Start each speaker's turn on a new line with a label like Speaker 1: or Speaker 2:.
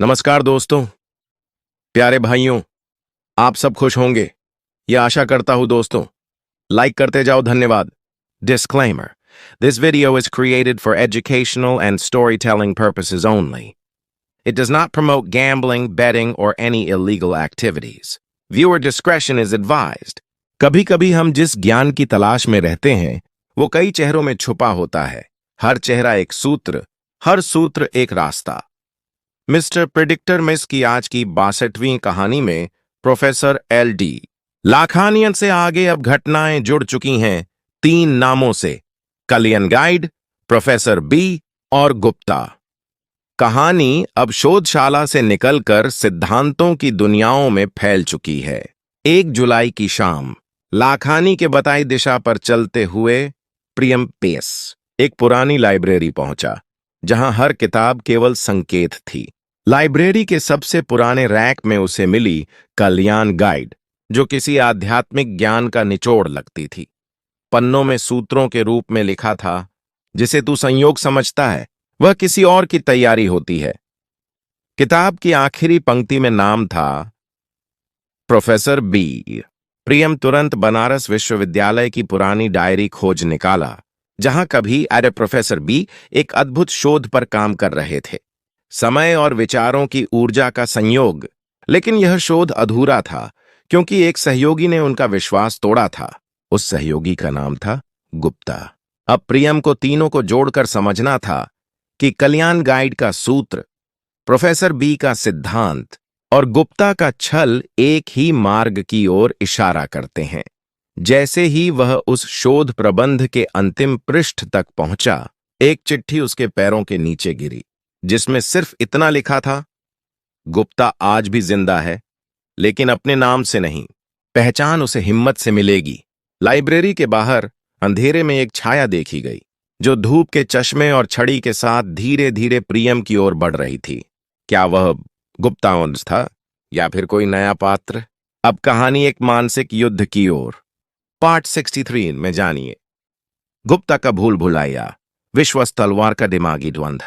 Speaker 1: नमस्कार दोस्तों, प्यारे भाइयों, आप सब खुश होंगे ये आशा करता हूं। दोस्तों, लाइक करते जाओ, धन्यवाद। Disclaimer: This video is created for educational and storytelling purposes only. It does not promote gambling, betting, or any illegal activities. Viewer discretion is advised. कभी-कभी हम जिस ज्ञान की तलाश में रहते हैं, वो कई चेहरों में छुपा होता है। हर चेहरा एक सूत्र, हर सूत्र एक रास्ता। मिस्टर प्रिडिक्टर मिस की आज की 62वीं कहानी में प्रोफेसर LD लाखानियन से आगे अब घटनाएं जुड़ चुकी हैं 3 नामों से: कलियन गाइड, प्रोफेसर B और गुप्ता। कहानी अब शोधशाला से निकलकर सिद्धांतों की दुनियाओं में फैल चुकी है। 1 जुलाई की शाम लाखानी के बताई दिशा पर चलते हुए प्रियम पेस एक पुरानी लाइब्रेरी पहुंचा, जहां हर किताब केवल संकेत थी। लाइब्रेरी के सबसे पुराने रैक में उसे मिली कल्याण गाइड, जो किसी आध्यात्मिक ज्ञान का निचोड़ लगती थी। पन्नों में सूत्रों के रूप में लिखा था, जिसे तू संयोग समझता है वह किसी और की तैयारी होती है। किताब की आखिरी पंक्ति में नाम था प्रोफेसर B। प्रियम तुरंत बनारस विश्वविद्यालय की पुरानी डायरी खोज निकाला, जहां कभी प्रोफेसर B एक अद्भुत शोध पर काम कर रहे थे, समय और विचारों की ऊर्जा का संयोग। लेकिन यह शोध अधूरा था, क्योंकि एक सहयोगी ने उनका विश्वास तोड़ा था। उस सहयोगी का नाम था गुप्ता। अब प्रियम को तीनों को जोड़कर समझना था कि कल्याण गाइड का सूत्र, प्रोफेसर B का सिद्धांत और गुप्ता का छल एक ही मार्ग की ओर इशारा करते हैं। जैसे ही वह उस शोध प्रबंध के अंतिम पृष्ठ तक पहुंचा, एक चिट्ठी उसके पैरों के नीचे गिरी, जिसमें सिर्फ इतना लिखा था: गुप्ता आज भी जिंदा है, लेकिन अपने नाम से नहीं। पहचान उसे हिम्मत से मिलेगी। लाइब्रेरी के बाहर अंधेरे में एक छाया देखी गई, जो धूप के चश्मे और छड़ी के साथ धीरे धीरे प्रियम की ओर बढ़ रही थी। क्या वह गुप्ता वंश था, या फिर कोई नया पात्र? अब कहानी एक मानसिक युद्ध की ओर। पार्ट 63 में जानिए गुप्ता का भूल भुलैया, विश्वस तलवार का दिमागी द्वंद्व।